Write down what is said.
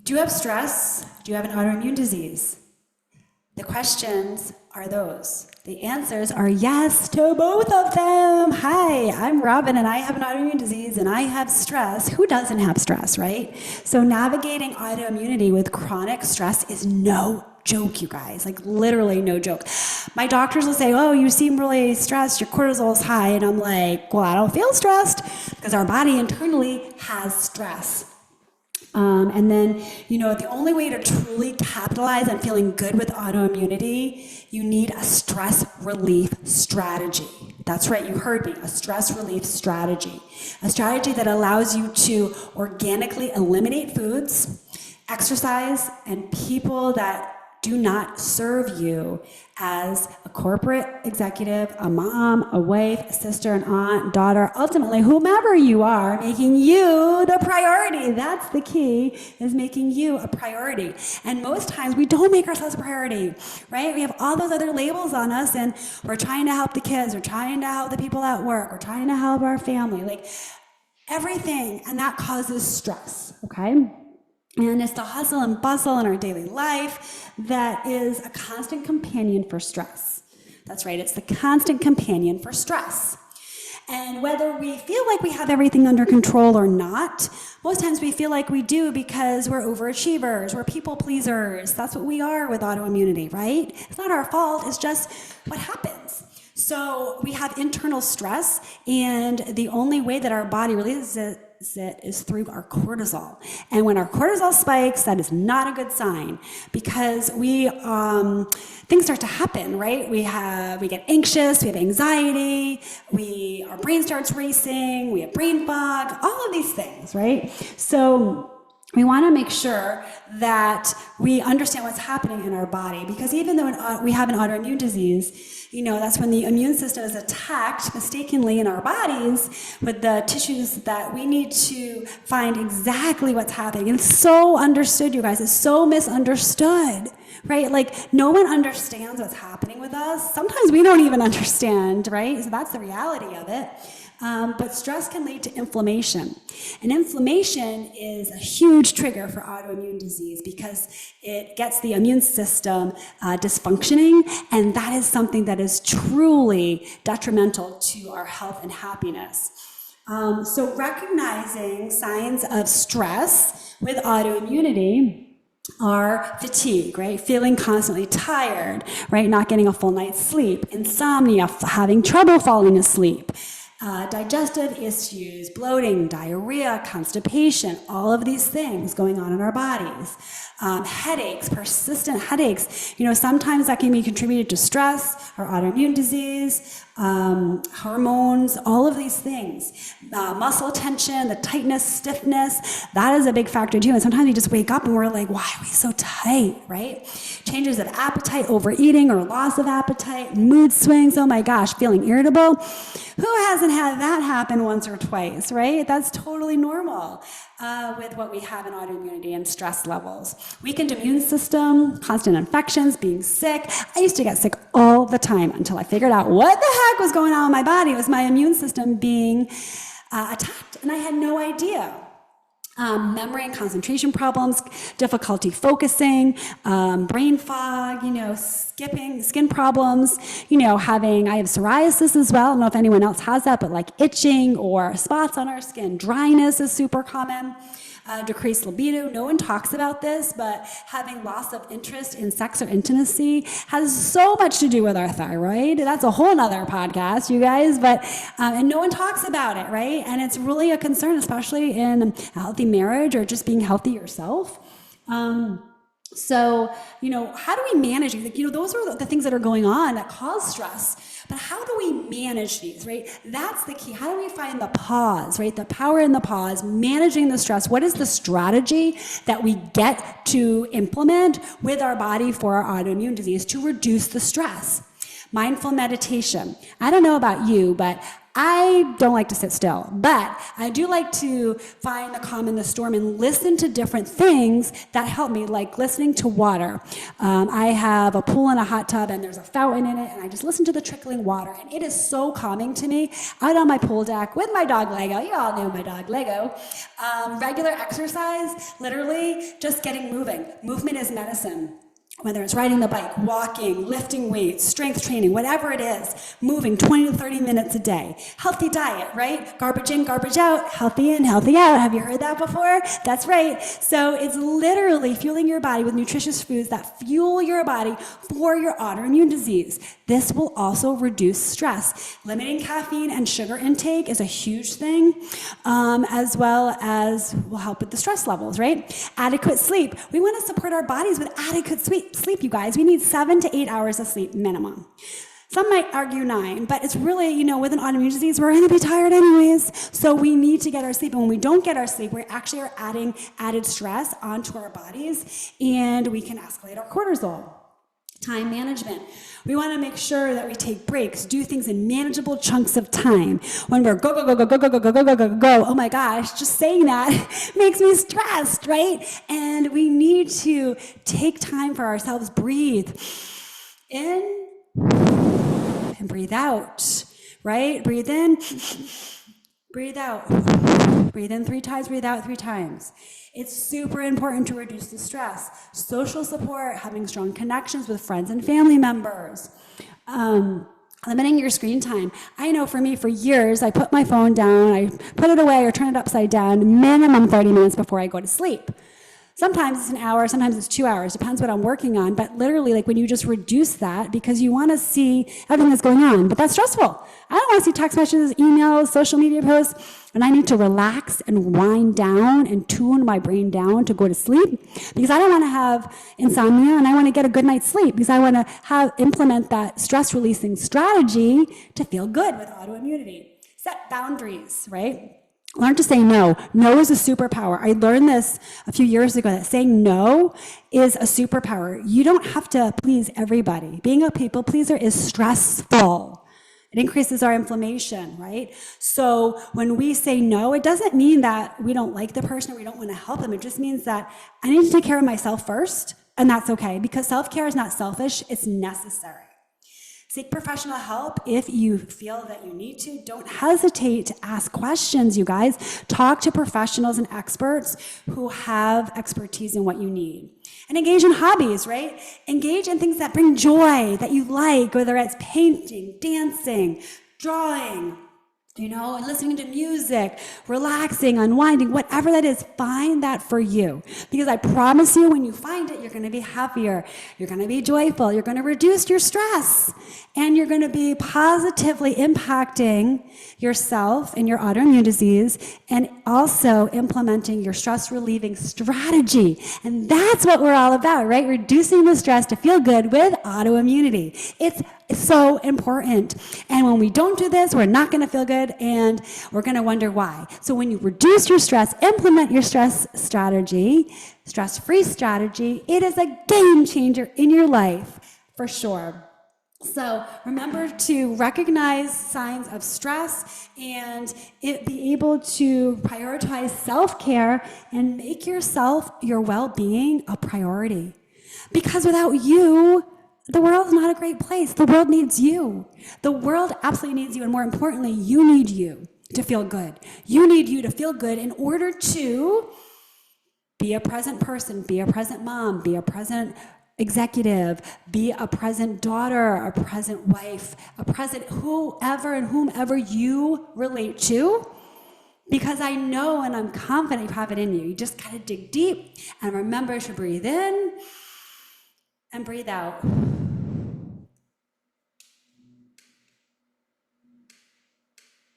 Do you have stress? Do you have an autoimmune disease? The questions are those. The answers are yes to both of them. Hi, I'm Robyn and I have an autoimmune disease and I have stress. Who doesn't have stress, right? So navigating autoimmunity with chronic stress is no joke, you guys, like literally no joke. My doctors will say, oh, you seem really stressed, your cortisol is high. And I'm like, well, I don't feel stressed because our body internally has stress. And then, the only way to truly capitalize on feeling good with autoimmunity, you need a stress relief strategy. That's right, you heard me, a stress relief strategy. A strategy that allows you to organically eliminate foods, exercise, and people that do not serve you as a corporate executive, a mom, a wife, a sister, an aunt, daughter, ultimately whomever you are, making you the priority. That's the key, is making you a priority. And most times we don't make ourselves a priority, right? We have all those other labels on us and we're trying to help the kids, we're trying to help the people at work, we're trying to help our family, like everything, and that causes stress, okay? And it's the hustle and bustle in our daily life that is a constant companion for stress. That's right, it's the constant companion for stress. And whether we feel like we have everything under control or not, most times we feel like we do because we're overachievers, we're people pleasers. That's what we are with autoimmunity, right? It's not our fault, it's just what happens. So we have internal stress, and the only way that our body releases it is through our cortisol. And when our cortisol spikes, that is not a good sign, because things start to happen, right? We get anxious, we have anxiety, our brain starts racing, we have brain fog, all of these things, right? So we want to make sure that we understand what's happening in our body, because even though we have an autoimmune disease, that's when the immune system is attacked mistakenly in our bodies with the tissues that we need to find exactly what's happening. And it's so understood, you guys. It's so misunderstood, right? Like no one understands what's happening with us. Sometimes we don't even understand, right? So that's the reality of it. But stress can lead to inflammation. And inflammation is a huge trigger for autoimmune disease because it gets the immune system dysfunctioning, and that is something that is truly detrimental to our health and happiness. So recognizing signs of stress with autoimmunity are fatigue, right? Feeling constantly tired, right? Not getting a full night's sleep, insomnia, having trouble falling asleep. Digestive issues, bloating, diarrhea, constipation, all of these things going on in our bodies. Headaches, persistent headaches. Sometimes that can be contributed to stress or autoimmune disease, hormones, all of these things. Muscle tension, the tightness, stiffness, that is a big factor too. And sometimes we just wake up and we're like, why are we so tight, right? Changes of appetite, overeating or loss of appetite, mood swings, oh my gosh, feeling irritable. Who hasn't had that happen once or twice, right? That's totally normal with what we have in autoimmunity and stress levels. Weakened immune system, constant infections, being sick. I used to get sick all the time until I figured out what the heck was going on in my body. It was my immune system being attacked, and I had no idea. Memory and concentration problems, difficulty focusing, brain fog, skipping, skin problems, I have psoriasis as well. I don't know if anyone else has that, but like itching or spots on our skin, dryness is super common. Decreased libido. No one talks about this, but having loss of interest in sex or intimacy has so much to do with our thyroid. That's a whole nother podcast, you guys, but and no one talks about it, right? And it's really a concern, especially in a healthy marriage or just being healthy yourself. So, how do we manage these? Those are the things that are going on that cause stress. But how do we manage these, right? That's the key. How do we find the pause, right? The power in the pause, managing the stress. What is the strategy that we get to implement with our body for our autoimmune disease to reduce the stress? Mindful meditation. I don't know about you, but I don't like to sit still, but I do like to find the calm in the storm and listen to different things that help me, like listening to water. I have a pool and a hot tub, and there's a fountain in it, and I just listen to the trickling water, and it is so calming to me. Out on my pool deck with my dog Lego, you all know my dog Lego. Regular exercise, literally just getting moving. Movement is medicine. Whether it's riding the bike, walking, lifting weights, strength training, whatever it is, moving 20 to 30 minutes a day. Healthy diet, right? Garbage in, garbage out, healthy in, healthy out. Have you heard that before? That's right. So it's literally fueling your body with nutritious foods that fuel your body for your autoimmune disease. This will also reduce stress. Limiting caffeine and sugar intake is a huge thing, as well as will help with the stress levels, right? Adequate sleep. We want to support our bodies with adequate sleep, you guys. We need 7 to 8 hours of sleep minimum. Some might argue 9, but it's really, with an autoimmune disease, we're going to be tired anyways. So we need to get our sleep. And when we don't get our sleep, we actually are adding added stress onto our bodies, and we can escalate our cortisol. Time management. We want to make sure that we take breaks, do things in manageable chunks of time. When we're go, oh my gosh, just saying that makes me stressed, right? And we need to take time for ourselves, breathe in and breathe out, right? Breathe in, breathe out. Breathe in 3 times, breathe out 3 times. It's super important to reduce the stress. Social support, having strong connections with friends and family members. Limiting your screen time. I know for me, for years, I put my phone down, I put it away or turn it upside down, minimum 30 minutes before I go to sleep. Sometimes it's an hour, sometimes it's 2 hours, depends what I'm working on. But literally, like when you just reduce that, because you want to see everything that's going on, but that's stressful. I don't want to see text messages, emails, social media posts, and I need to relax and wind down and tune my brain down to go to sleep, because I don't want to have insomnia, and I want to get a good night's sleep, because I want to implement that stress releasing strategy to feel good with autoimmunity. Set boundaries, right? Learn to say no. No is a superpower. I learned this a few years ago, that saying no is a superpower. You don't have to please everybody. Being a people pleaser is stressful. It increases our inflammation, right? So when we say no, it doesn't mean that we don't like the person or we don't want to help them. It just means that I need to take care of myself first, and that's okay, because self-care is not selfish, it's necessary. Seek professional help if you feel that you need to. Don't hesitate to ask questions, you guys. Talk to professionals and experts who have expertise in what you need. And engage in hobbies, right? Engage in things that bring joy, that you like, whether it's painting, dancing, drawing, and listening to music, relaxing, unwinding, whatever that is, find that for you. Because I promise you, when you find it, you're going to be happier, you're going to be joyful, you're going to reduce your stress, and you're going to be positively impacting yourself and your autoimmune disease, and also implementing your stress-relieving strategy. And that's what we're all about, right? Reducing the stress to feel good with autoimmunity. It's so important. And when we don't do this, we're not going to feel good, and we're going to wonder why. So when you reduce your stress, implement your stress strategy, stress-free strategy, it is a game changer in your life for sure. So remember to recognize signs of stress and be able to prioritize self-care and make your well-being a priority. Because without you, the world's not a great place. The world needs you. The world absolutely needs you, and more importantly, you need you to feel good. You need you to feel good in order to be a present person, be a present mom, be a present executive, be a present daughter, a present wife, a present whoever and whomever you relate to. Because I know and I'm confident you have it in you. You just gotta dig deep and remember to breathe in and breathe out.